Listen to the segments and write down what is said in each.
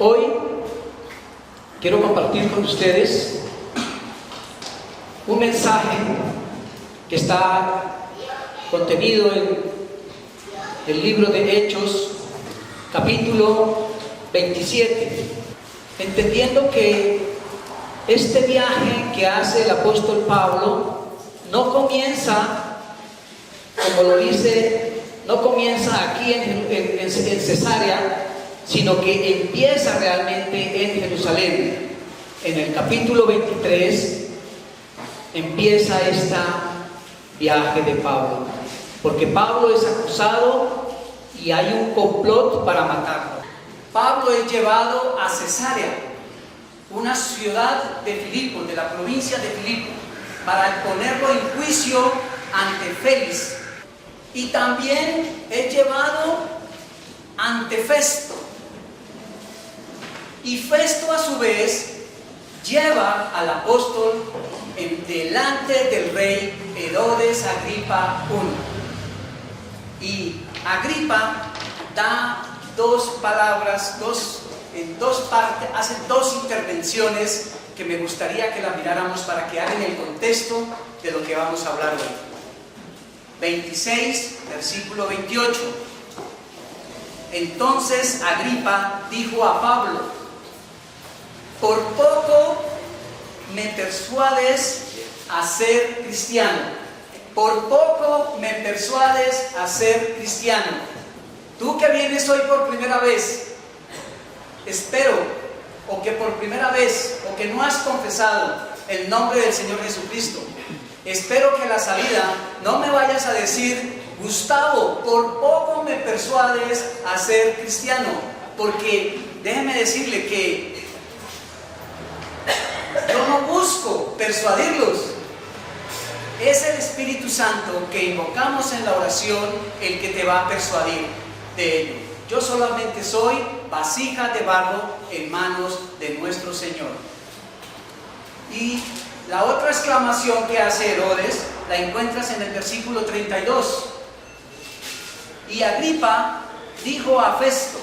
Hoy quiero compartir con ustedes un mensaje que está contenido en el libro de Hechos, capítulo 27, entendiendo que este viaje que hace el apóstol Pablo no comienza, como lo dice, no comienza aquí en Cesarea, sino que empieza realmente en Jerusalén. En el capítulo 23 empieza este viaje de Pablo, porque Pablo es acusado y hay un complot para matarlo. Pablo es llevado a Cesarea, una ciudad de Filipos, de la provincia de Filipos, para ponerlo en juicio ante Félix, y también es llevado ante Festo. Y Festo a su vez lleva al apóstol delante del rey Herodes Agripa I. Y Agripa da dos palabras, en dos partes, hace dos intervenciones que me gustaría que las miráramos para que hagan el contexto de lo que vamos a hablar hoy. 26, versículo 28. Entonces Agripa dijo a Pablo: por poco me persuades a ser cristiano. Por poco me persuades a ser cristiano. Tú que vienes hoy por primera vez, espero, o que por primera vez, o que no has confesado el nombre del Señor Jesucristo, espero que a la salida no me vayas a decir: Gustavo, por poco me persuades a ser cristiano, porque déjeme decirle que yo no busco persuadirlos. Es el Espíritu Santo que invocamos en la oración el que te va a persuadir de ello. Yo solamente soy vasija de barro en manos de nuestro Señor. Y la otra exclamación que hace Herodes la encuentras en el versículo 32. Y Agripa dijo a Festo: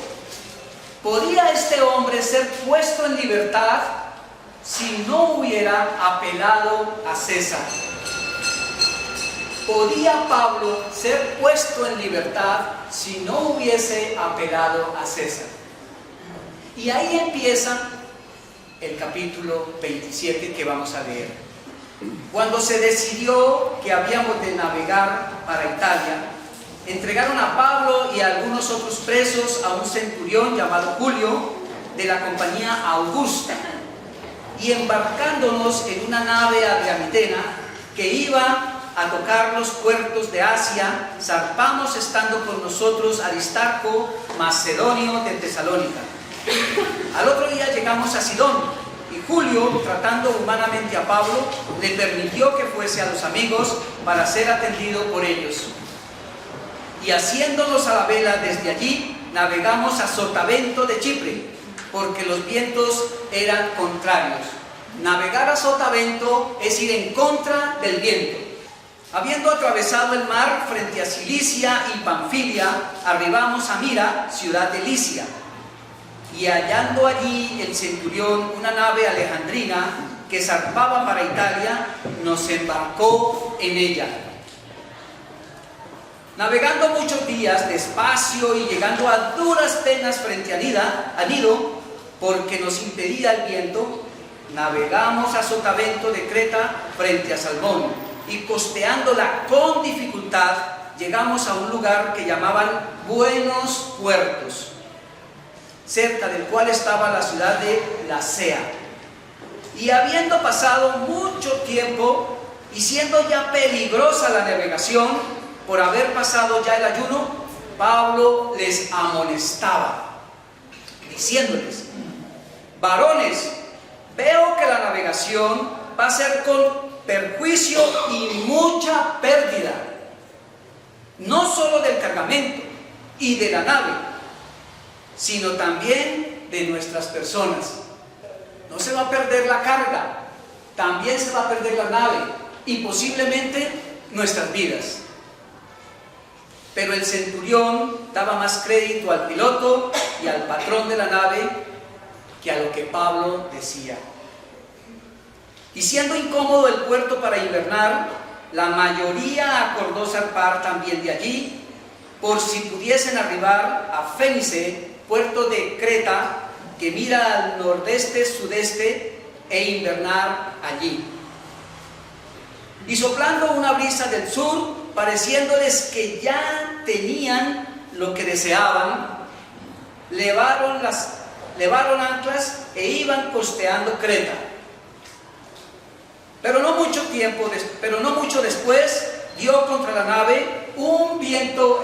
¿podía este hombre ser puesto en libertad si no hubiera apelado a César? ¿Podía Pablo ser puesto en libertad si no hubiese apelado a César? Y ahí empieza el capítulo 27 que vamos a leer. Cuando se decidió que habíamos de navegar para Italia, entregaron a Pablo y a algunos otros presos a un centurión llamado Julio, de la compañía Augusta. Y embarcándonos en una nave adriamitena que iba a tocar los puertos de Asia, zarpamos estando con nosotros Aristarco, macedonio de Tesalónica. Al otro día llegamos a Sidón, y Julio, tratando humanamente a Pablo, le permitió que fuese a los amigos para ser atendido por ellos. Y haciéndonos a la vela desde allí, navegamos a Sotavento de Chipre, porque los vientos eran contrarios. Navegar a Sotavento es ir en contra del viento. Habiendo atravesado el mar frente a Cilicia y Panfilia, arribamos a Mira, ciudad de Licia. Y hallando allí el centurión una nave alejandrina que zarpaba para Italia, nos embarcó en ella. Navegando muchos días despacio y llegando a duras penas frente a Nido, porque nos impedía el viento, navegamos a Sotavento de Creta frente a Salmón, y costeándola con dificultad llegamos a un lugar que llamaban Buenos Puertos, cerca del cual estaba la ciudad de Lasea. Y habiendo pasado mucho tiempo y siendo ya peligrosa la navegación por haber pasado ya el ayuno, Pablo les amonestaba, diciéndoles: varones, veo que la navegación va a ser con perjuicio y mucha pérdida, no solo del cargamento y de la nave, sino también de nuestras personas. No se va a perder la carga, también se va a perder la nave y posiblemente nuestras vidas. Pero el centurión daba más crédito al piloto y al patrón de la nave que a lo que Pablo decía. Y siendo incómodo el puerto para invernar, la mayoría acordó zarpar también de allí, por si pudiesen arribar a Fénice, puerto de Creta, que mira al nordeste-sudeste, e invernar allí. Y soplando una brisa del sur, pareciéndoles que ya tenían lo que deseaban, levaron anclas e iban costeando Creta. Pero no mucho después dio contra la nave un viento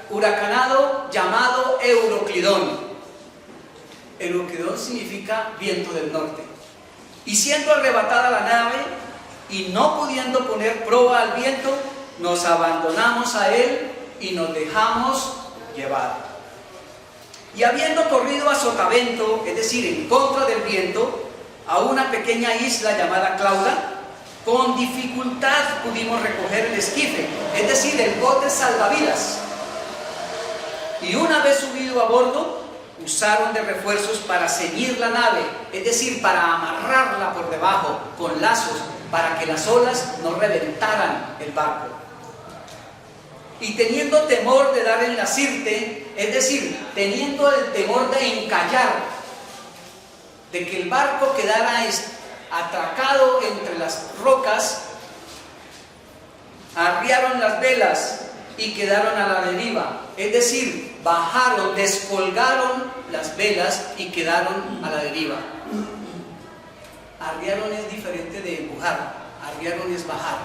huracanado llamado Euroclidón. Euroclidón significa viento del norte. Y siendo arrebatada la nave y no pudiendo poner proa al viento, nos abandonamos a él y nos dejamos llevar. Y habiendo corrido a sotavento, es decir, en contra del viento, a una pequeña isla llamada Clauda, con dificultad pudimos recoger el esquife, es decir, el bote salvavidas. Y una vez subido a bordo, usaron de refuerzos para ceñir la nave, es decir, para amarrarla por debajo con lazos, para que las olas no reventaran el barco. Y teniendo temor de dar en la sirte, es decir, teniendo el temor de encallar, de que el barco quedara atracado entre las rocas, arriaron las velas y quedaron a la deriva, es decir, bajaron, descolgaron las velas y quedaron a la deriva. Arriaron es diferente de empujar, arriaron es bajar.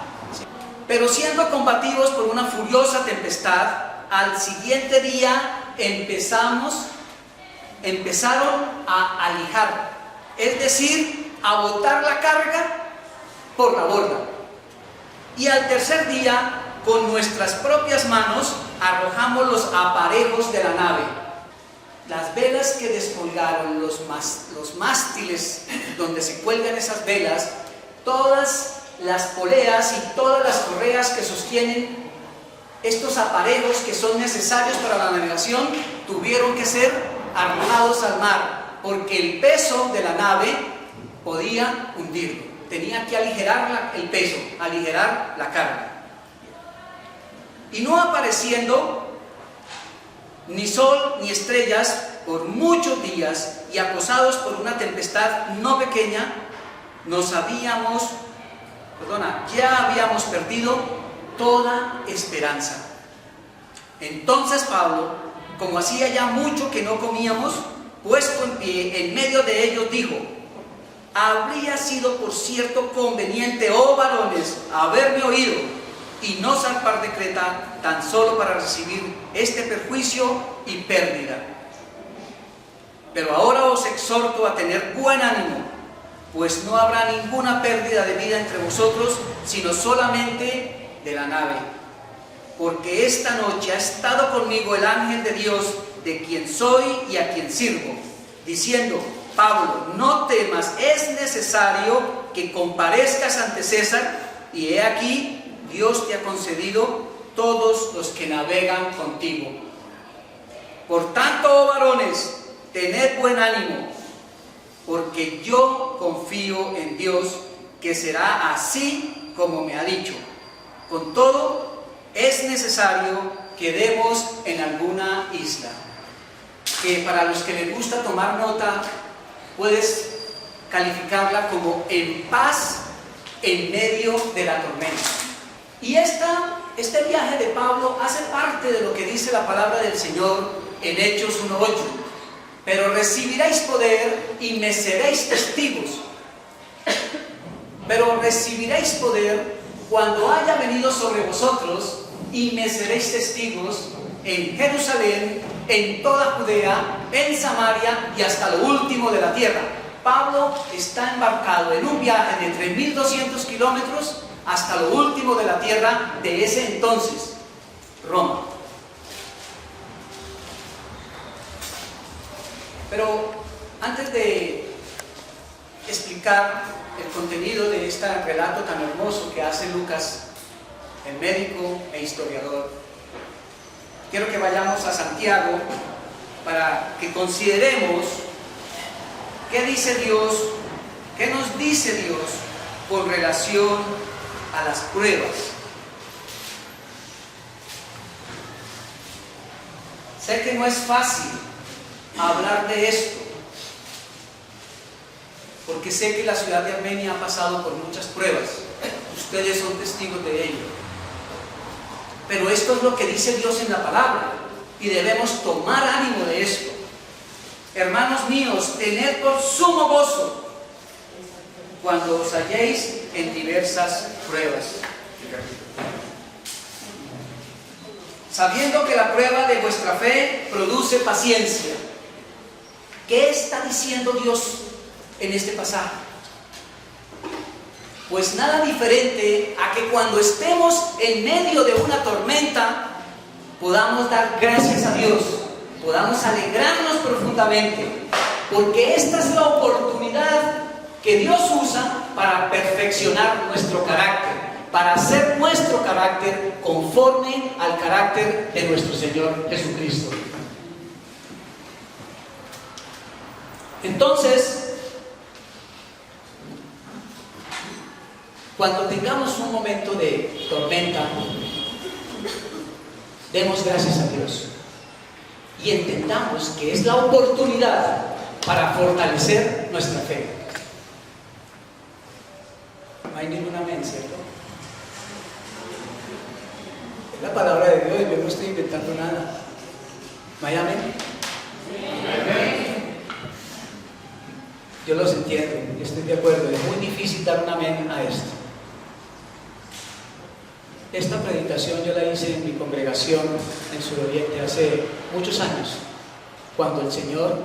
Pero siendo combatidos por una furiosa tempestad, al siguiente día empezaron a alijar, es decir, a botar la carga por la borda. Y al tercer día, con nuestras propias manos, arrojamos los aparejos de la nave. Las velas que descolgaron, los mástiles donde se cuelgan esas velas, todas las poleas y todas las correas que sostienen estos aparejos que son necesarios para la navegación, tuvieron que ser arrojados al mar, porque el peso de la nave podía hundirlo. Tenía que aligerar el peso, aligerar la carga. Y no apareciendo ni sol ni estrellas por muchos días, y acosados por una tempestad no pequeña, ya habíamos perdido toda esperanza. Entonces Pablo, como hacía ya mucho que no comíamos, puesto en pie en medio de ellos, dijo: habría sido por cierto conveniente, oh varones, haberme oído y no zarpar de Creta, tan solo para recibir este perjuicio y pérdida. Pero ahora os exhorto a tener buen ánimo, pues no habrá ninguna pérdida de vida entre vosotros, sino solamente de la nave. Porque esta noche ha estado conmigo el ángel de Dios, de quien soy y a quien sirvo, diciendo: Pablo, no temas, es necesario que comparezcas ante César, y he aquí, Dios te ha concedido todos los que navegan contigo. Por tanto, oh varones, tened buen ánimo, porque yo confío en Dios, que será así como me ha dicho. Con todo, es necesario que demos en alguna isla, que para los que les gusta tomar nota, puedes calificarla como en paz en medio de la tormenta. Y este viaje de Pablo hace parte de lo que dice la palabra del Señor en Hechos 1:8. Pero recibiréis poder y me seréis testigos. Pero recibiréis poder cuando haya venido sobre vosotros, y me seréis testigos en Jerusalén, en toda Judea, en Samaria y hasta lo último de la tierra. Pablo está embarcado en un viaje de 3.200 kilómetros hasta lo último de la tierra de ese entonces, Roma. Pero antes de explicar el contenido de este relato tan hermoso que hace Lucas, el médico e historiador, quiero que vayamos a Santiago para que consideremos ¿Qué dice Dios? ¿Qué nos dice Dios con relación a las pruebas? Sé que no es fácil hablar de esto, porque sé que la ciudad de Armenia ha pasado por muchas pruebas. Ustedes son testigos de ello. Pero esto es lo que dice Dios en la palabra, y debemos tomar ánimo de esto. Hermanos míos, tened por sumo gozo cuando os halléis en diversas pruebas, sabiendo que la prueba de vuestra fe produce paciencia. ¿Qué está diciendo Dios en este pasaje? Pues nada diferente a que cuando estemos en medio de una tormenta podamos dar gracias a Dios, podamos alegrarnos profundamente, porque esta es la oportunidad que Dios usa para perfeccionar nuestro carácter, para hacer nuestro carácter conforme al carácter de nuestro Señor Jesucristo. Entonces, cuando tengamos un momento de tormenta, demos gracias a Dios y entendamos que es la oportunidad para fortalecer nuestra fe. No hay ningún amén, ¿cierto? Es la palabra de Dios, yo no estoy inventando nada. ¿No hay amén? Yo los entiendo, yo estoy de acuerdo. Es muy difícil dar un amén a esto. Esta predicación yo la hice en mi congregación en Suroriente hace muchos años, cuando el Señor,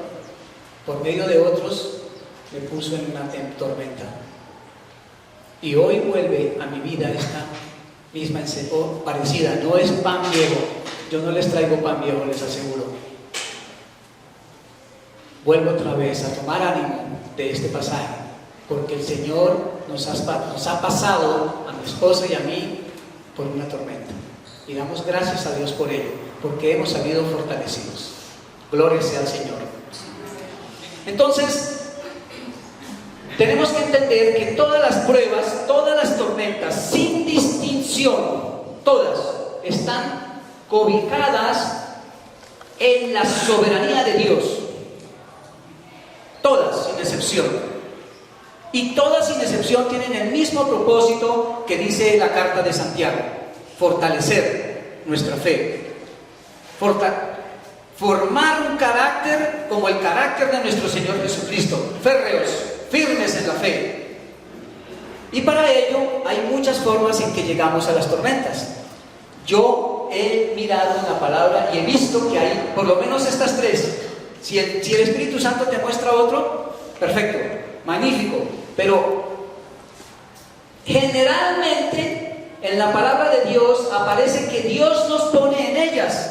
por medio de otros, me puso en una tormenta. Y hoy vuelve a mi vida esta misma parecida. No es pan viejo, yo no les traigo pan viejo, les aseguro. Vuelvo otra vez a tomar ánimo de este pasaje, porque el Señor nos ha pasado a mi esposa y a mí por una tormenta, y damos gracias a Dios por ello, porque hemos salido fortalecidos. Gloria sea al Señor. Entonces, tenemos que entender que todas las pruebas, todas las tormentas, sin distinción, todas están cobijadas en la soberanía de Dios. Todas, sin excepción. Y todas, sin excepción, tienen el mismo propósito que dice la carta de Santiago: fortalecer nuestra fe. Formar un carácter como el carácter de nuestro Señor Jesucristo. Férreos, firmes en la fe. Y para ello hay muchas formas en que llegamos a las tormentas. Yo he mirado en la palabra y he visto que hay por lo menos estas tres. Si el Espíritu Santo te muestra otro, perfecto, magnífico. Pero generalmente en la palabra de Dios aparece que Dios nos pone en ellas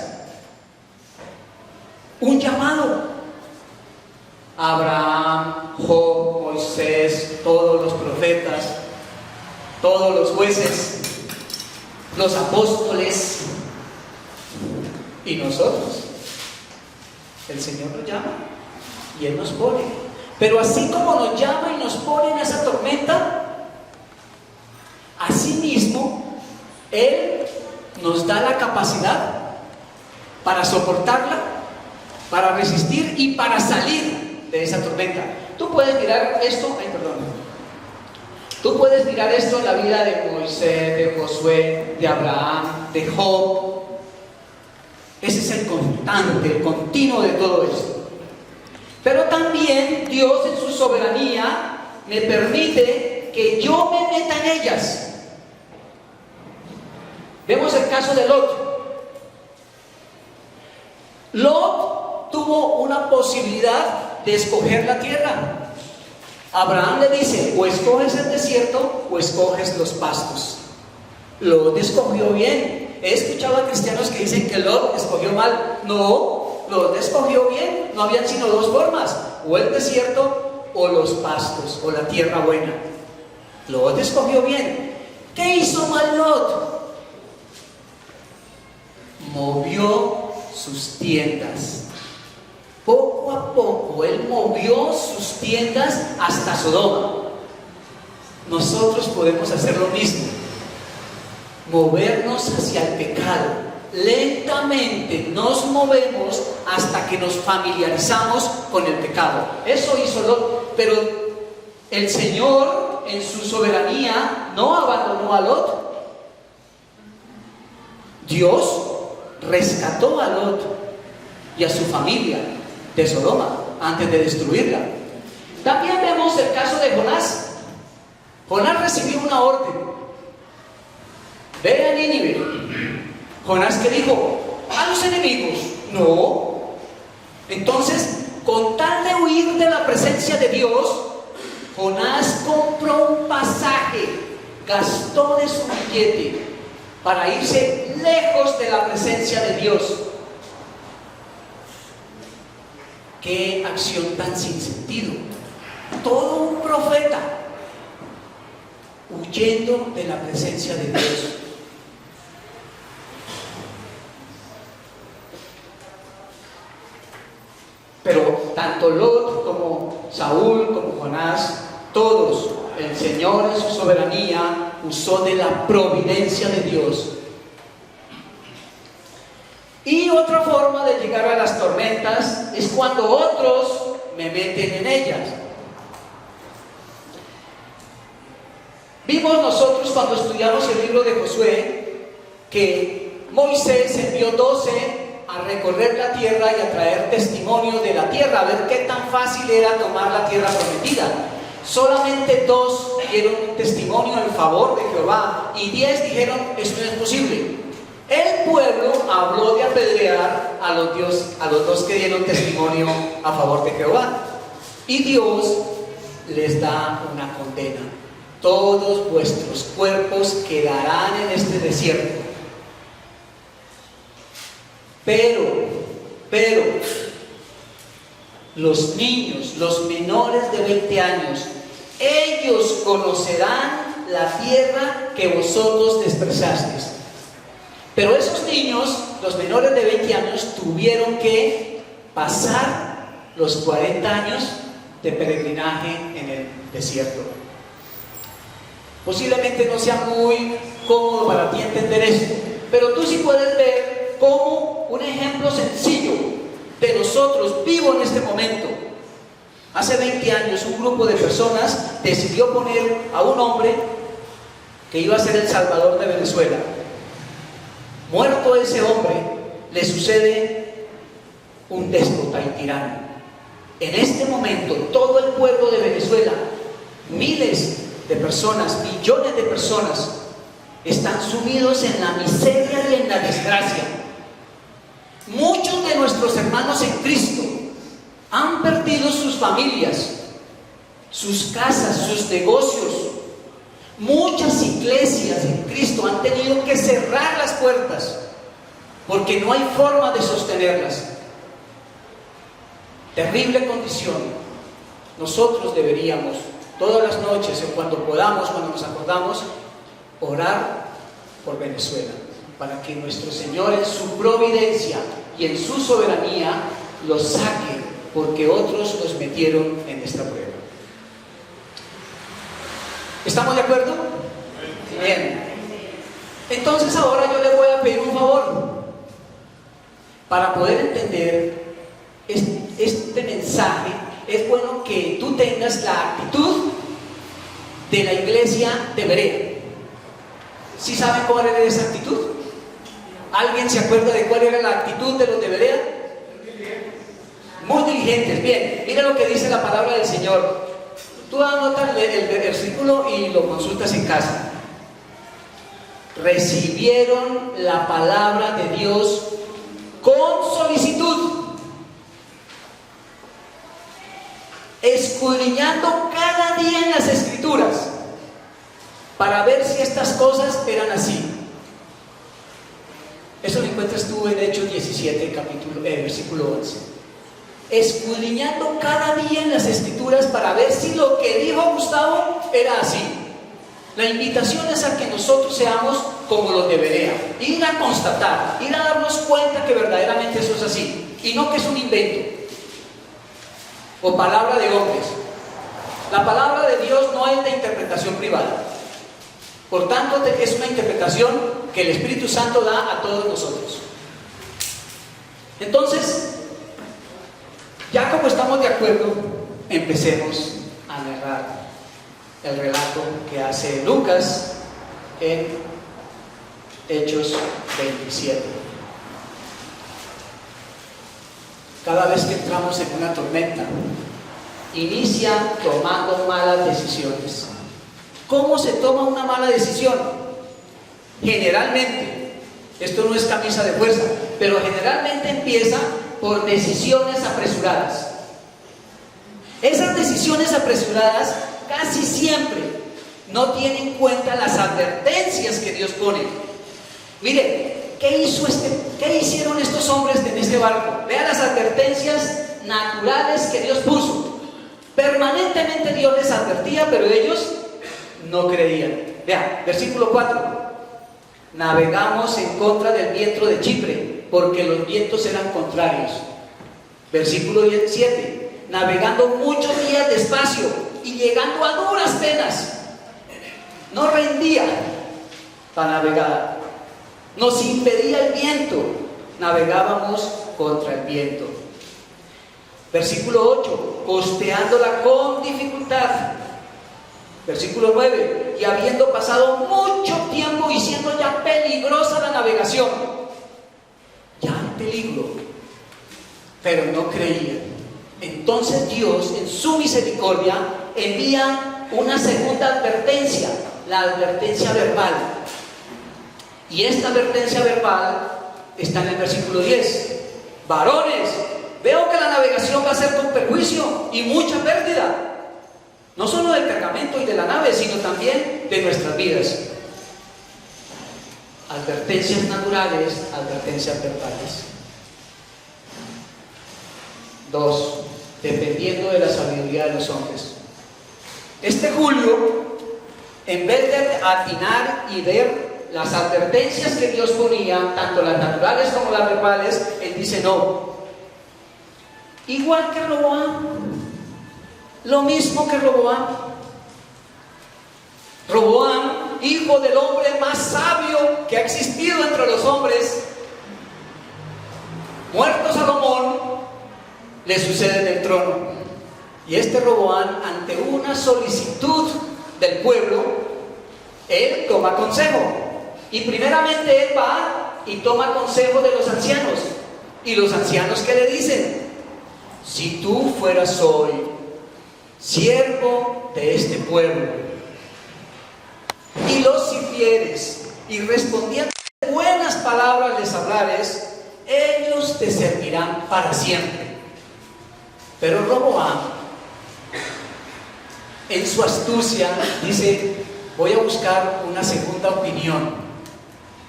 un llamado. Abraham, Job, Moisés, todos los profetas, todos los jueces, los apóstoles y nosotros. El Señor nos llama y Él nos pone. Pero así como nos llama y nos pone en esa tormenta, asimismo Él nos da la capacidad para soportarla, para resistir y para salir de esa tormenta. Tú puedes mirar esto, Tú puedes mirar esto en la vida de Moisés, de Josué, de Abraham, de Job. Ese es el constante, el continuo de todo esto. Pero también Dios en su soberanía me permite que yo me meta en ellas. Vemos el caso de Lot. Lot tuvo una posibilidad de escoger la tierra. Abraham le dice: o escoges el desierto o escoges los pastos. Lot escogió bien. He escuchado a cristianos que dicen que Lot escogió mal. No, Lot escogió bien. No habían sino dos formas: o el desierto o los pastos, o la tierra buena. Lot escogió bien. ¿Qué hizo mal Lot? Movió sus tiendas. Poco a poco Él movió sus tiendas hasta Sodoma. Nosotros podemos hacer lo mismo, movernos hacia el pecado. Lentamente nos movemos hasta que nos familiarizamos con el pecado. Eso hizo Lot, pero el Señor en su soberanía no abandonó a Lot. Dios rescató a Lot y a su familia de Sodoma antes de destruirla. También vemos el caso de Jonás. Jonás recibió una orden: ve a Nínive. Jonás, ¿qué dijo? A los enemigos. No. Entonces, con tal de huir de la presencia de Dios, Jonás compró un pasaje, gastó de su billete para irse lejos de la presencia de Dios. Qué acción tan sin sentido. Todo un profeta huyendo de la presencia de Dios. Pero tanto Lot como Saúl como Jonás, todos, el Señor en su soberanía usó de la providencia de Dios. Y otra forma de llegar a las tormentas es cuando otros me meten en ellas. Vimos nosotros cuando estudiamos el libro de Josué que Moisés envió 12 a recorrer la tierra y a traer testimonio de la tierra, a ver qué tan fácil era tomar la tierra prometida. Solamente 2 dieron un testimonio en favor de Jehová y 10 dijeron: eso no es posible. El pueblo habló de apedrear a los 2 que dieron testimonio a favor de Jehová, y Dios les da una condena: todos vuestros cuerpos quedarán en este desierto. Pero los niños, los menores de 20 años, ellos conocerán la tierra que vosotros desprezasteis. Pero esos niños, los menores de 20 años, tuvieron que pasar los 40 años de peregrinaje en el desierto. Posiblemente no sea muy cómodo para ti entender esto, pero tú sí puedes ver como un ejemplo sencillo de nosotros vivo en este momento. Hace 20 años un grupo de personas decidió poner a un hombre que iba a ser el Salvador de Venezuela. Muerto ese hombre, le sucede un déspota y tirano. En este momento todo el pueblo de Venezuela, miles de personas, millones de personas, están sumidos en la miseria y en la desgracia. Muchos de nuestros hermanos en Cristo han perdido sus familias, sus casas, sus negocios. Muchas iglesias en Cristo han tenido que cerrar las puertas porque no hay forma de sostenerlas. Terrible condición. Nosotros deberíamos todas las noches, o cuando podamos, cuando nos acordamos, orar por Venezuela, para que nuestro Señor en su providencia y en su soberanía los saque, porque otros los metieron en esta prueba. ¿Estamos de acuerdo? Bien. Entonces ahora yo le voy a pedir un favor. Para poder entender este mensaje, es bueno que tú tengas la actitud de la iglesia de Berea. ¿Sí saben cuál era esa actitud? ¿Alguien se acuerda de cuál era la actitud de los de Berea? Muy diligentes. Bien, mira lo que dice la palabra del Señor. Tú anotas el versículo y lo consultas en casa. Recibieron la palabra de Dios con solicitud, escudriñando cada día en las Escrituras para ver si estas cosas eran así. Eso lo encuentras tú en Hechos 17, versículo 11. Escudriñando cada día en las Escrituras para ver si lo que dijo Gustavo era así. La invitación es a que nosotros seamos como los de Berea, ir a constatar, ir a darnos cuenta que verdaderamente eso es así, y no que es un invento. o palabra de hombres. La palabra de Dios no es de interpretación privada. Por tanto, es una interpretación que el Espíritu Santo da a todos nosotros. Entonces, ya como estamos de acuerdo, empecemos a narrar el relato que hace Lucas en Hechos 27. Cada vez que entramos en una tormenta, inicia tomando malas decisiones. ¿Cómo se toma una mala decisión? Generalmente, esto no es camisa de fuerza, pero generalmente empieza por decisiones apresuradas. Esas decisiones apresuradas casi siempre no tienen en cuenta las advertencias que Dios pone. Miren, ¿qué hicieron estos hombres en este barco? Vean las advertencias naturales que Dios puso. Permanentemente Dios les advertía, pero ellos no creían. Vean, versículo 4. Navegamos en contra del viento de Chipre, porque los vientos eran contrarios. Versículo 7. Navegando muchos días despacio y llegando a duras penas. No rendía para navegar. Nos impedía el viento. Navegábamos contra el viento. Versículo 8. Costeándola con dificultad. Versículo 9. Y habiendo pasado mucho tiempo y siendo ya peligrosa la navegación. Ya en peligro. Pero no creían. Entonces Dios, en su misericordia, envía una segunda advertencia. La advertencia verbal. Y esta advertencia verbal está en el versículo 10. Varones, veo que la navegación va a ser con perjuicio y mucha pérdida. No solo del cargamento y de la nave, sino también de nuestras vidas. Advertencias naturales, advertencias verbales. 2. Dependiendo de la sabiduría de los hombres. Este Julio, en vez de atinar y ver las advertencias que Dios ponía, tanto las naturales como las verbales, él dice no. Igual que Roboam, lo mismo que Roboam. Roboam, hijo del hombre más sabio que ha existido entre los hombres, muerto Salomón, le sucede en el trono. Y este Roboam, ante una solicitud del pueblo, él toma consejo. Y primeramente él va y toma consejo de los ancianos. Y los ancianos, ¿qué le dicen? Si tú fueras hoy siervo de este pueblo y los sirvieres y respondiendo buenas palabras les hablares, ellos te servirán para siempre. Pero Roboam, en su astucia, dice: voy a buscar una segunda opinión.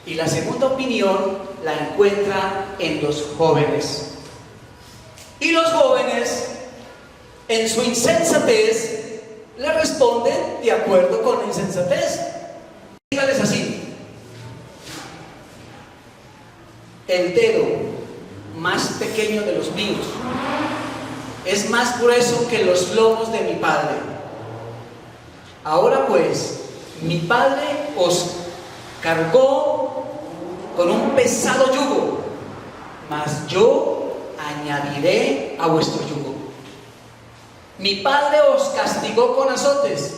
Y la segunda opinión la encuentra en los jóvenes. Y los jóvenes, en su insensatez, le responden de acuerdo con la insensatez. Dígales así: el dedo más pequeño de los míos es más grueso que los lomos de mi padre. Ahora pues, mi padre os cargó con un pesado yugo, mas yo añadiré a vuestro yugo. Mi padre os castigó con azotes,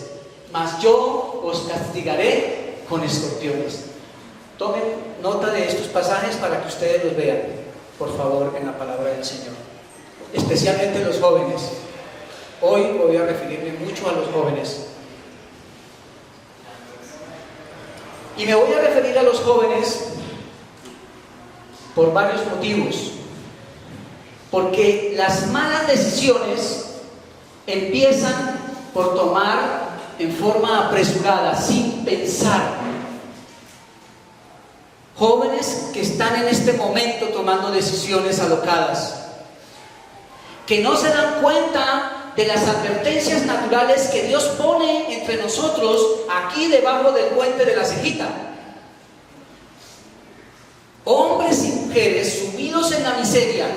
mas yo os castigaré con escorpiones. Tomen nota de estos pasajes para que ustedes los vean, por favor, en la palabra del Señor. Especialmente los jóvenes. Hoy voy a referirme mucho a los jóvenes. Y me voy a referir a los jóvenes por varios motivos. Porque las malas decisiones empiezan por tomar en forma apresurada, sin pensar. Jóvenes que están en este momento tomando decisiones alocadas, que no se dan cuenta de las advertencias naturales que Dios pone entre nosotros aquí debajo del puente de la cejita. Hombres y mujeres sumidos en la miseria,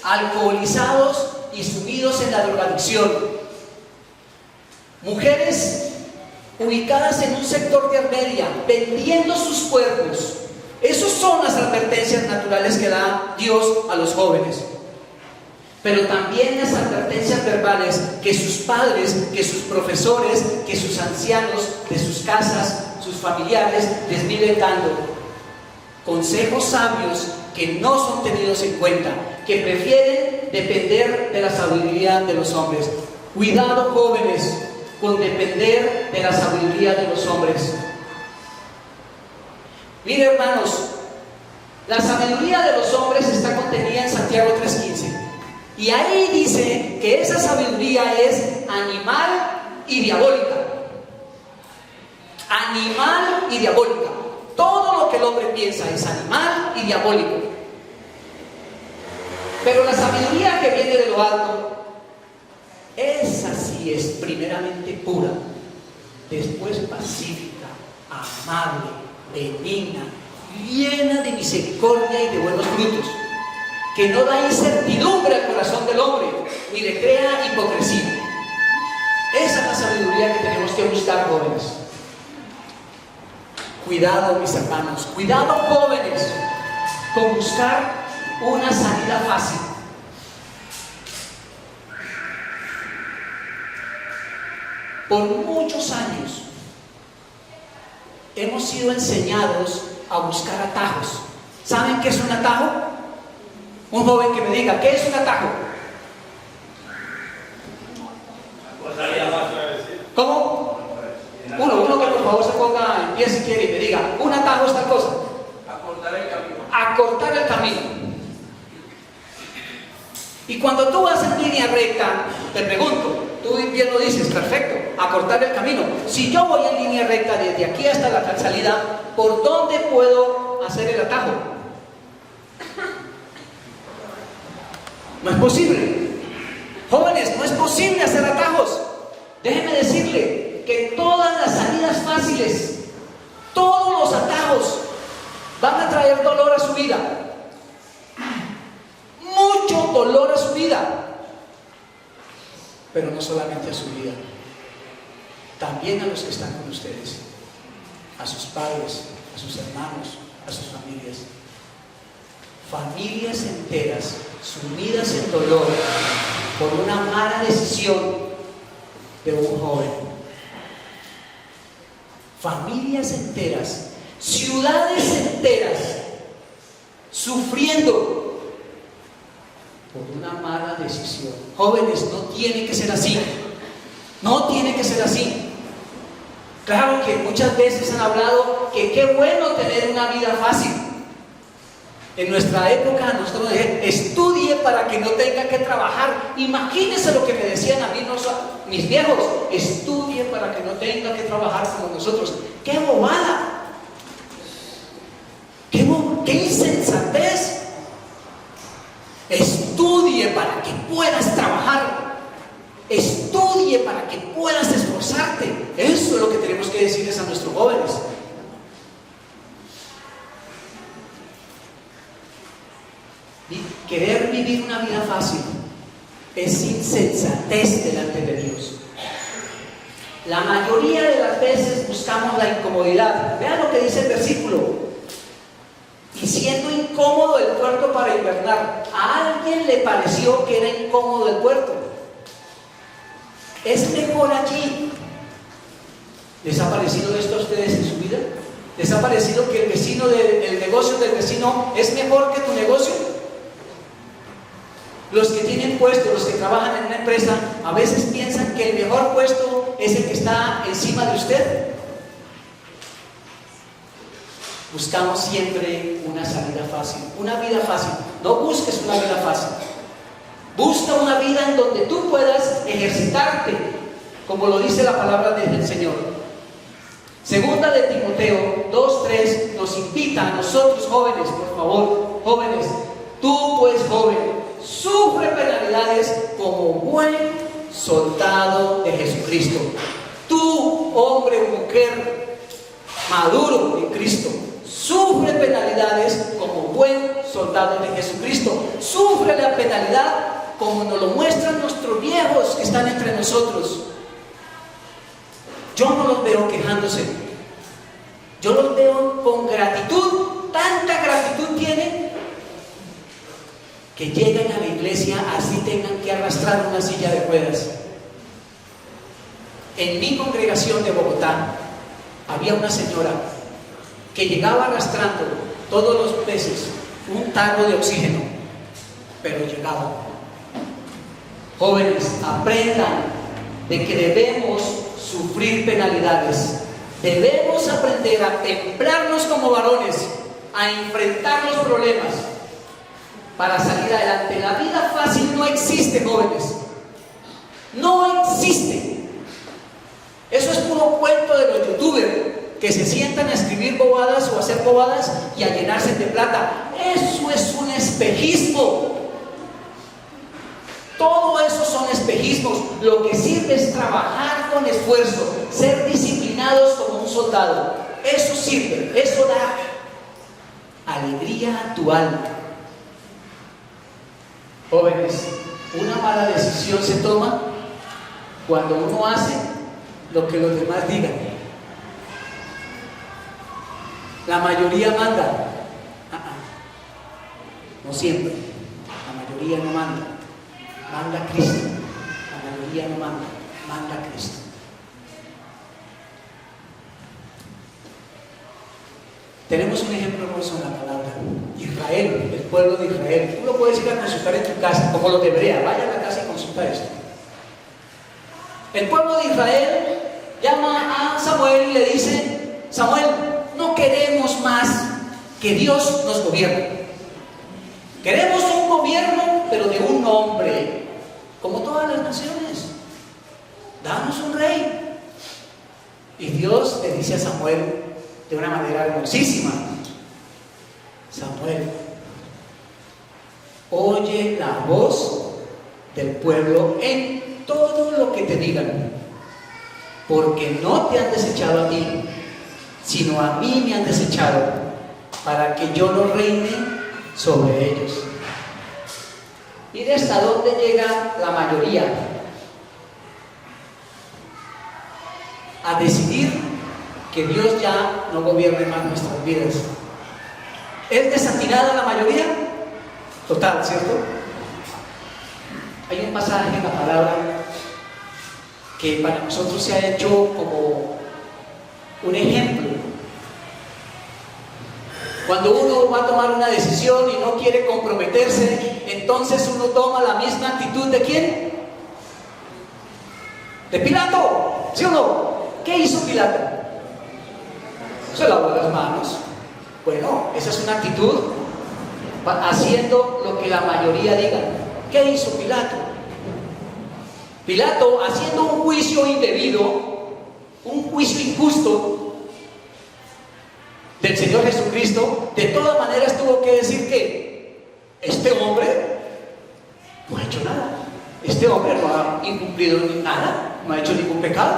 alcoholizados y sumidos en la drogadicción. Mujeres ubicadas en un sector de Armeria, vendiendo sus cuerpos. Esas son las advertencias naturales que da Dios a los jóvenes. Pero también las advertencias verbales que sus padres, que sus profesores, que sus ancianos de sus casas, sus familiares les viven dando. Consejos sabios que no son tenidos en cuenta, que prefieren depender de la sabiduría de los hombres. Cuidado, jóvenes, con depender de la sabiduría de los hombres. Mire, hermanos, la sabiduría de los hombres está contenida en Santiago 3:15. Y ahí dice que esa sabiduría es animal y diabólica. Animal y diabólica. Todo lo que el hombre piensa es animal y diabólico. Pero la sabiduría que viene de lo alto, esa sí es primeramente pura, después pacífica, amable, benigna, llena de misericordia y de buenos frutos, que no da incertidumbre al corazón del hombre, ni le crea hipocresía. Esa es la sabiduría que tenemos que buscar, jóvenes. Cuidado, mis hermanos, cuidado, jóvenes, con buscar una salida fácil. Por muchos años hemos sido enseñados a buscar atajos. ¿Saben qué es un atajo? Un joven que me diga, ¿qué es un atajo? ¿Cómo? Uno que por favor se ponga en pie si quiere y me diga, un atajo es tal cosa. Acortar el camino. Acortar el camino. Y cuando tú vas en línea recta, te pregunto, tú bien lo dices, perfecto, acortar el camino. Si yo voy en línea recta desde aquí hasta la salida, ¿por dónde puedo hacer el atajo? No es posible. Jóvenes, no es posible hacer atajos. Déjeme decirle que todas las salidas fáciles, todos los atajos van a traer dolor a su vida. Mucho dolor a su vida. Pero no solamente a su vida, también a los que están con ustedes, a sus padres, a sus hermanos, a sus familias. Familias enteras sumidas en dolor por una mala decisión de un joven. Familias enteras, ciudades enteras sufriendo por una mala decisión. Jóvenes, no tiene que ser así. No tiene que ser así. Claro que muchas veces han hablado que qué bueno tener una vida fácil. En nuestra época nosotros decíamos, estudie para que no tenga que trabajar. Imagínense lo que me decían a mí mis viejos, estudie para que no tenga que trabajar como nosotros. ¡Qué bobada! ¡Qué insensatez! Estudie para que puedas trabajar. Estudie para que puedas esforzarte. Eso es lo que tenemos que decirles a nuestros jóvenes. Querer vivir una vida fácil es insensatez delante de Dios. La mayoría de las veces buscamos la incomodidad. Vean lo que dice el versículo. Y siendo incómodo el puerto para invernar, a alguien le pareció que era incómodo el puerto. Es mejor allí. ¿Les ha parecido esto a ustedes en su vida? ¿Les ha parecido que el negocio del vecino es mejor que tu negocio? Los que tienen puesto, los que trabajan en una empresa, a veces piensan que el mejor puesto es el que está encima de usted. Buscamos siempre una salida fácil, una vida fácil. No busques una vida fácil. Busca una vida en donde tú puedas ejercitarte, como lo dice la palabra del Señor. Segunda de Timoteo 2:3 nos invita a nosotros jóvenes, por favor, jóvenes, tú pues joven, sufre penalidades como buen soldado de Jesucristo. Tú, hombre o mujer maduro en Cristo, sufre penalidades como buen soldado de Jesucristo. Sufre la penalidad como nos lo muestran nuestros viejos que están entre nosotros. Yo no los veo quejándose, yo los veo con gratitud. Tanta gratitud tienen que llegan a la iglesia así tengan que arrastrar una silla de ruedas. En mi congregación de Bogotá había una señora que llegaba arrastrando todos los meses un tarro de oxígeno, pero llegaba. Jóvenes, aprendan de que debemos sufrir penalidades. Debemos aprender a templarnos como varones, a enfrentar los problemas para salir adelante. La vida fácil no existe, jóvenes. No existe. Eso es puro cuento de los youtubers que se sientan a escribir bobadas o a hacer bobadas y a llenarse de plata. Eso es un espejismo. Todo eso son espejismos. Lo que sirve es trabajar con esfuerzo, ser disciplinados como un soldado. Eso sirve, eso da alegría a tu alma. Jóvenes, una mala decisión se toma cuando uno hace lo que los demás digan. La mayoría manda. No siempre. La mayoría no manda. Manda Cristo. La mayoría no manda. Manda Cristo. Tenemos un ejemplo hermoso en la palabra. Israel, el pueblo de Israel. Tú lo puedes ir a consultar en tu casa, como los de Berea. Vaya a la casa y consulta esto. El pueblo de Israel llama a Samuel y le dice: Samuel, no queremos más que Dios nos gobierne. Queremos un gobierno, pero de un hombre, como todas las naciones. Danos un rey. Y Dios le dice a Samuel de una manera hermosísima: Samuel, oye la voz del pueblo en todo lo que te digan, porque no te han desechado a ti, sino a mí me han desechado, para que yo no reine sobre ellos. Mire hasta dónde llega la mayoría a decidir que Dios ya no gobierne más nuestras vidas. ¿Es desatinada la mayoría? Total, ¿cierto? Hay un pasaje en la palabra que para nosotros se ha hecho como un ejemplo. Cuando uno va a tomar una decisión y no quiere comprometerse, entonces uno toma la misma actitud ¿de quién? De Pilato, ¿sí o no? ¿Qué hizo Pilato? Se lavó las manos. Bueno, esa es una actitud haciendo lo que la mayoría diga. ¿Qué hizo Pilato? Pilato, haciendo un juicio indebido, un juicio injusto del Señor Jesucristo, de todas maneras tuvo que decir que este hombre no ha hecho nada. Este hombre no ha incumplido nada, no ha hecho ningún pecado.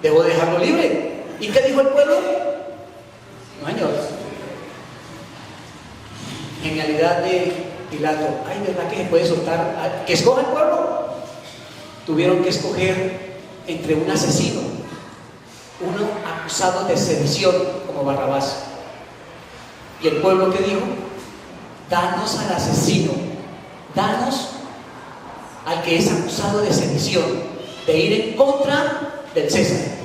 Debo dejarlo libre. ¿Y qué dijo el pueblo? No, señor. Genialidad de Pilato. Ay, ¿verdad que se puede soltar? ¿Que escoja el pueblo? Tuvieron que escoger entre un asesino, uno acusado de sedición como Barrabás. Y el pueblo, ¿qué dijo? Danos al asesino, danos al que es acusado de sedición, de ir en contra del César.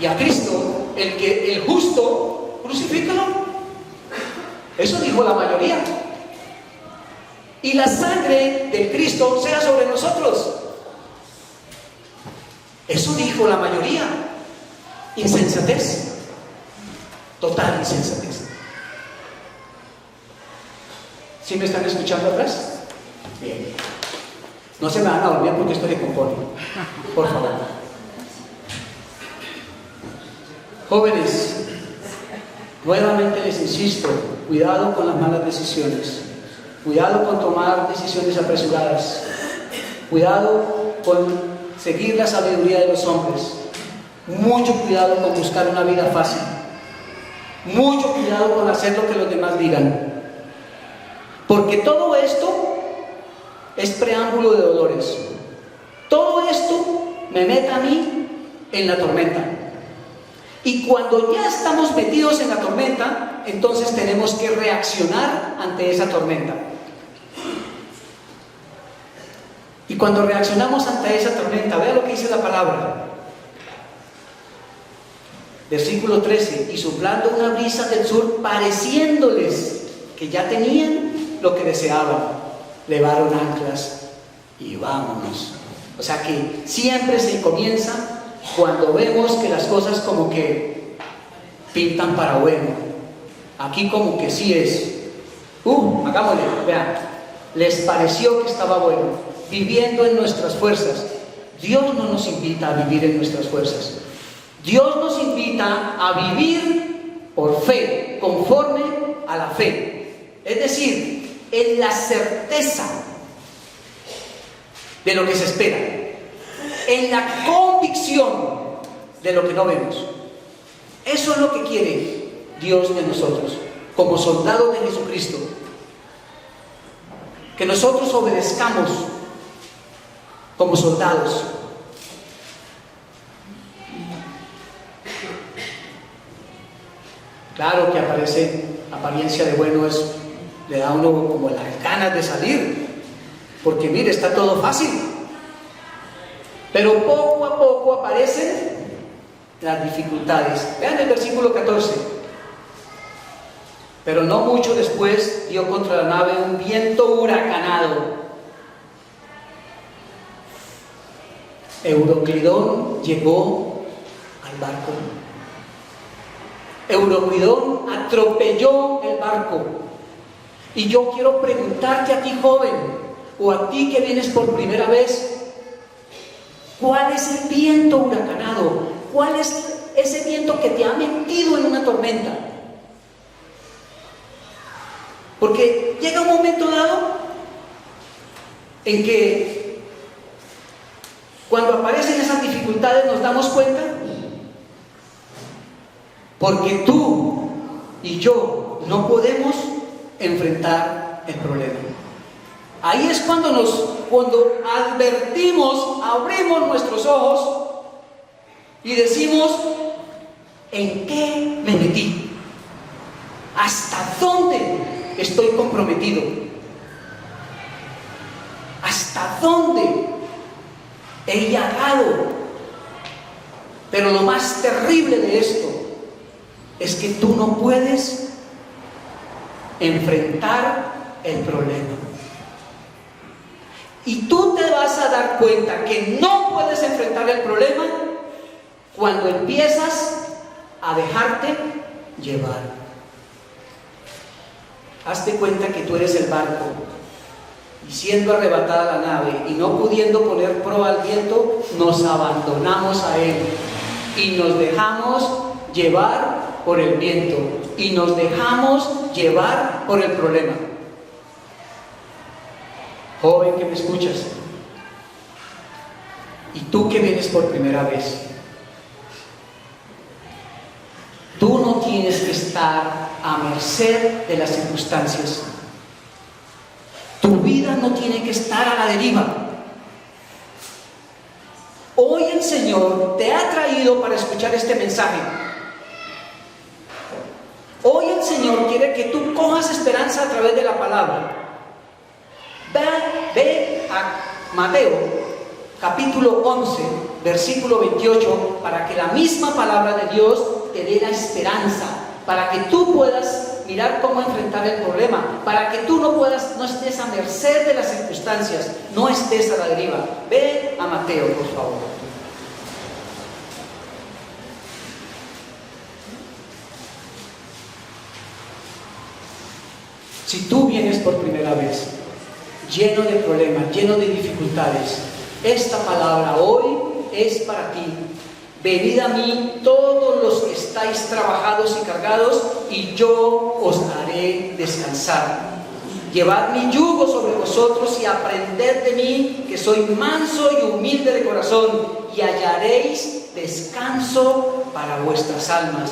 Y a Cristo, el justo, crucifícalo. Eso dijo la mayoría. Y la sangre del Cristo sea sobre nosotros. Eso dijo la mayoría. Insensatez. Total insensatez. ¿Sí me están escuchando atrás? Bien. No se me van a dormir porque esto se compone. Por favor. Jóvenes, nuevamente les insisto, cuidado con las malas decisiones, cuidado con tomar decisiones apresuradas, cuidado con seguir la sabiduría de los hombres, mucho cuidado con buscar una vida fácil, mucho cuidado con hacer lo que los demás digan. Porque todo esto es preámbulo de dolores. Todo esto me mete a mí en la tormenta. Y cuando ya estamos metidos en la tormenta, entonces tenemos que reaccionar ante esa tormenta. Y cuando reaccionamos ante esa tormenta, vea lo que dice la palabra. Versículo 13, y soplando una brisa del sur, pareciéndoles que ya tenían lo que deseaban, levaron anclas y vámonos. O sea que siempre se comienza cuando vemos que las cosas como que pintan para bueno. Aquí como que sí es. Hagámosle, vean. Les pareció que estaba bueno. Viviendo en nuestras fuerzas. Dios no nos invita a vivir en nuestras fuerzas. Dios nos invita a vivir por fe, conforme a la fe. Es decir, en la certeza de lo que se espera, en la convicción de lo que no vemos. Eso es lo que quiere Dios de nosotros, como soldados de Jesucristo. Que nosotros obedezcamos como soldados. Claro que aparece apariencia de bueno, le da a uno como las ganas de salir, porque mire, está todo fácil. Pero poco a poco aparecen las dificultades. Vean el versículo 14. Pero no mucho después dio contra la nave un viento huracanado. Euroclidón llegó al barco. Euroclidón atropelló el barco. Y yo quiero preguntarte a ti, joven, o a ti que vienes por primera vez, ¿cuál es el viento huracanado? ¿Cuál es ese viento que te ha metido en una tormenta? Porque llega un momento dado en que cuando aparecen esas dificultades nos damos cuenta, porque tú y yo no podemos enfrentar el problema. Ahí es cuando advertimos, abrimos nuestros ojos y decimos, ¿en qué me metí? ¿Hasta dónde estoy comprometido? ¿Hasta dónde he llegado? Pero lo más terrible de esto es que tú no puedes enfrentar el problema. Y tú te vas a dar cuenta que no puedes enfrentar el problema cuando empiezas a dejarte llevar. Hazte cuenta que tú eres el barco y siendo arrebatada la nave y no pudiendo poner proa al viento, nos abandonamos a él y nos dejamos llevar por el viento y nos dejamos llevar por el problema. Joven que me escuchas, y tú que vienes por primera vez, tú no tienes que estar a merced de las circunstancias. Tu vida no tiene que estar a la deriva. Hoy el Señor te ha traído para escuchar este mensaje. Hoy el Señor quiere que tú cojas esperanza a través de la palabra. Ve a Mateo, capítulo 11, versículo 28, para que la misma palabra de Dios te dé la esperanza, para que tú puedas mirar cómo enfrentar el problema, para que tú no estés a merced de las circunstancias, no estés a la deriva. Ve a Mateo, por favor. Si tú vienes por primera vez, lleno de problemas, lleno de dificultades, esta palabra hoy es para ti. Venid a mí todos los que estáis trabajados y cargados, y yo os haré descansar. Llevad mi yugo sobre vosotros y aprended de mí, que soy manso y humilde de corazón, y hallaréis descanso para vuestras almas,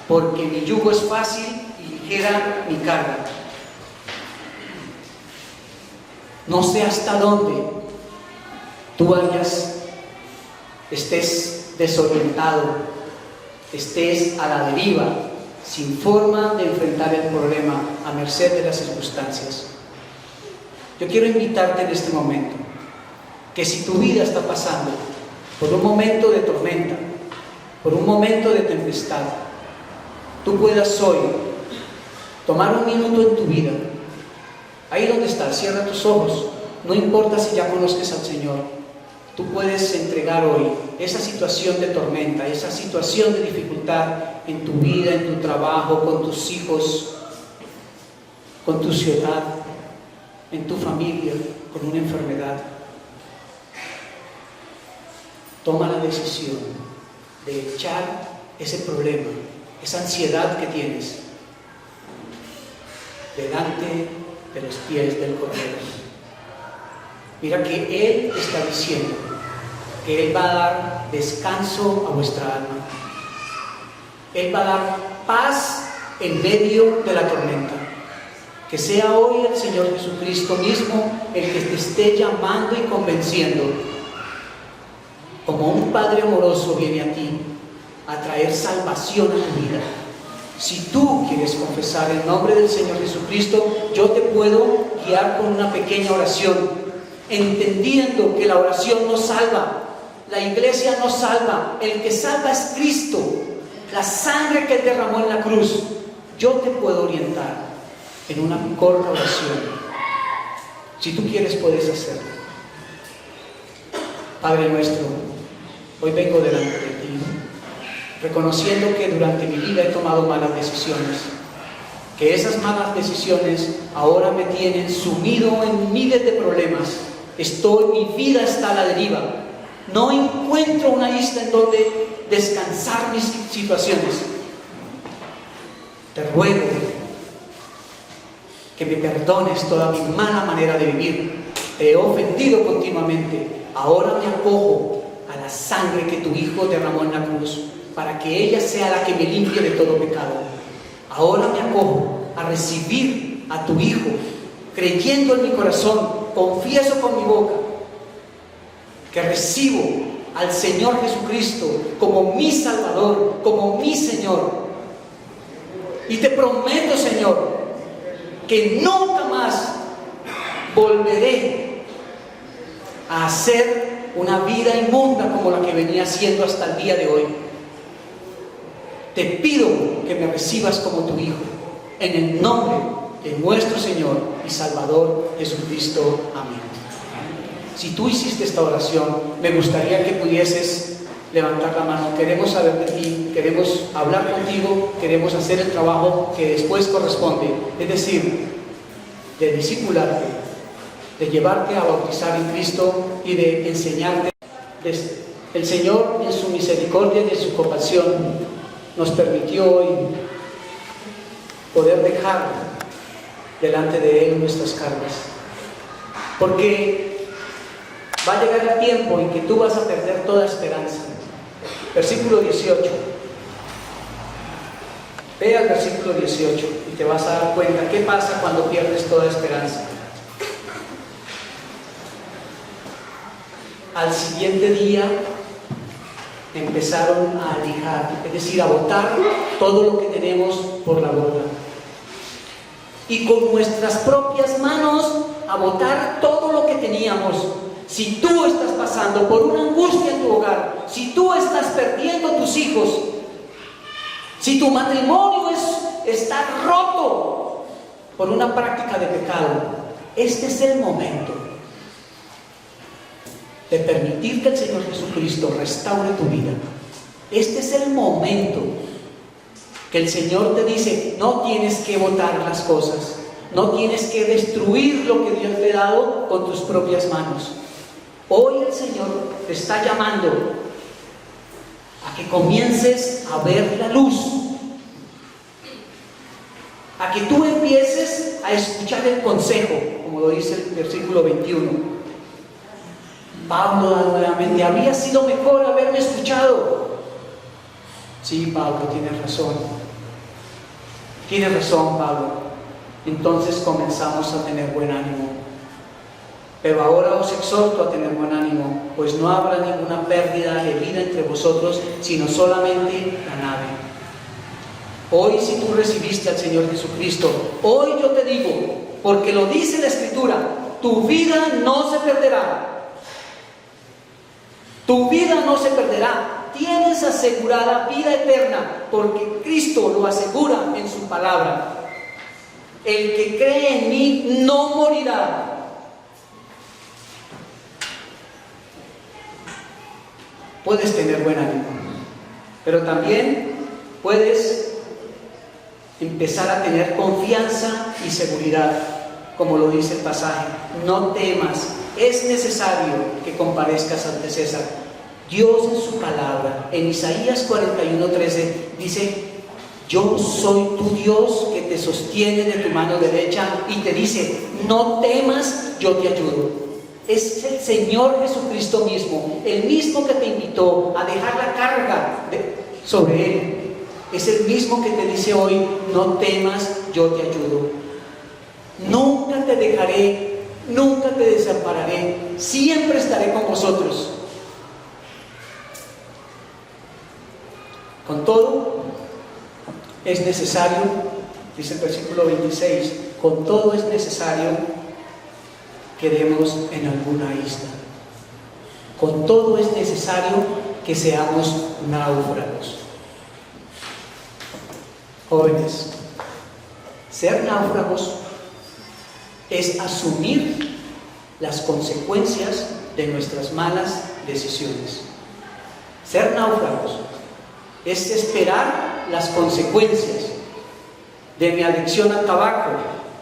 porque mi yugo es fácil y ligera mi carga. No sé hasta dónde tú estés desorientado, estés a la deriva, sin forma de enfrentar el problema, a merced de las circunstancias. Yo quiero invitarte en este momento, que si tu vida está pasando por un momento de tormenta, por un momento de tempestad, tú puedas hoy tomar un minuto en tu vida, ahí donde estás, cierra tus ojos, no importa si ya conozcas al Señor, tú puedes entregar hoy esa situación de tormenta, esa situación de dificultad en tu vida, en tu trabajo, con tus hijos, con tu ciudad, en tu familia, con una enfermedad. Toma la decisión de echar ese problema, esa ansiedad que tienes, delante de los pies del Cordero. Mira que Él está diciendo que Él va a dar descanso a vuestra alma. Él va a dar paz en medio de la tormenta. Que sea hoy el Señor Jesucristo mismo el que te esté llamando y convenciendo. Como un Padre amoroso viene a ti a traer salvación a tu vida. Si tú quieres confesar el nombre del Señor Jesucristo, yo te puedo guiar con una pequeña oración, entendiendo que la oración no salva, la iglesia no salva, el que salva es Cristo, la sangre que Él derramó en la cruz. Yo te puedo orientar en una corta oración. Si tú quieres, puedes hacerlo. Padre nuestro, hoy vengo delante de ti, reconociendo que durante mi vida he tomado malas decisiones, que esas malas decisiones ahora me tienen sumido en miles de problemas. Mi vida está a la deriva. No encuentro una isla en donde descansar mis situaciones. Te ruego que me perdones toda mi mala manera de vivir. Te he ofendido continuamente. Ahora me acojo a la sangre que tu Hijo derramó en la cruz, para que ella sea la que me limpie de todo pecado. Ahora me acojo a recibir a tu Hijo, creyendo en mi corazón, confieso con mi boca que recibo al Señor Jesucristo como mi Salvador, como mi Señor. Y te prometo, Señor, que nunca más volveré a hacer una vida inmunda como la que venía haciendo hasta el día de hoy. Te pido que me recibas como tu Hijo, en el nombre de nuestro Señor y Salvador Jesucristo. Amén. Si tú hiciste esta oración, me gustaría que pudieses levantar la mano. Queremos saber de ti, queremos hablar contigo, queremos hacer el trabajo que después corresponde, es decir, de discipularte, de llevarte a bautizar en Cristo y de enseñarte. El Señor, en su misericordia y en su compasión, nos permitió hoy poder dejar delante de Él nuestras cargas, porque va a llegar el tiempo en que tú vas a perder toda esperanza. Versículo 18. Ve al versículo 18 y te vas a dar cuenta qué pasa cuando pierdes toda esperanza. Al siguiente día empezaron a alijar, es decir, a botar todo lo que tenemos por la borda. Y con nuestras propias manos a botar todo lo que teníamos. Si tú estás pasando por una angustia en tu hogar, si tú estás perdiendo tus hijos, si tu matrimonio está roto por una práctica de pecado, este es el momento de permitir que el Señor Jesucristo restaure tu vida. Este es el momento que el Señor te dice: no tienes que botar las cosas, no tienes que destruir lo que Dios te ha dado con tus propias manos. Hoy el Señor te está llamando a que comiences a ver la luz, a que tú empieces a escuchar el consejo, como lo dice el versículo 21. Pablo nuevamente: habría sido mejor haberme escuchado. Sí, Pablo, tienes razón. Tienes razón, Pablo. Entonces comenzamos a tener buen ánimo. Pero ahora os exhorto a tener buen ánimo, pues no habrá ninguna pérdida de vida entre vosotros, sino solamente la nave. Hoy, si tú recibiste al Señor Jesucristo, hoy yo te digo, porque lo dice la Escritura, tu vida no se perderá. Tu vida no se perderá. Tienes asegurada vida eterna, porque Cristo lo asegura en su palabra. El que cree en mí no morirá. Puedes tener buen ánimo, pero también puedes empezar a tener confianza y seguridad, como lo dice el pasaje. No temas, es necesario que comparezcas ante César. Dios en su palabra, en Isaías 41:13, dice: yo soy tu Dios que te sostiene de tu mano derecha, y te dice: no temas, yo te ayudo. Es el Señor Jesucristo mismo, el mismo que te invitó a dejar la carga sobre Él. Es el mismo que te dice hoy: no temas, yo te ayudo. Nunca te dejaré, nunca te desampararé, siempre estaré con vosotros. Con todo, es necesario, dice el versículo 26, con todo es necesario quedemos en alguna isla. Con todo es necesario que seamos náufragos. Jóvenes, ser náufragos es asumir las consecuencias de nuestras malas decisiones. Ser náufragos es esperar las consecuencias de mi adicción al tabaco,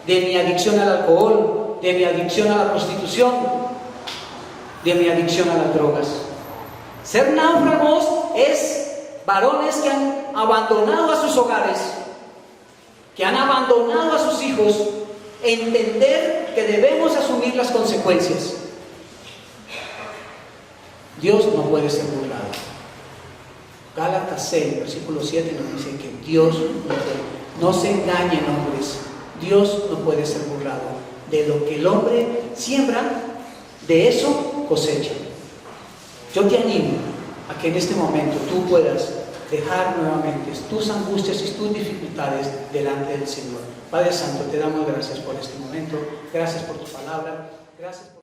de mi adicción al alcohol, de mi adicción a la prostitución, de mi adicción a las drogas. Ser náufragos es varones que han abandonado a sus hogares, que han abandonado a sus hijos, entender que debemos asumir las consecuencias. Dios no puede ser burlado. Gálatas 6, versículo 7 nos dice que Dios no se engañen, hombres. Dios no puede ser burlado. De lo que el hombre siembra, de eso cosecha. Yo te animo a que en este momento tú puedas dejar nuevamente tus angustias y tus dificultades delante del Señor. Padre Santo, te damos gracias por este momento, gracias por tu palabra, gracias por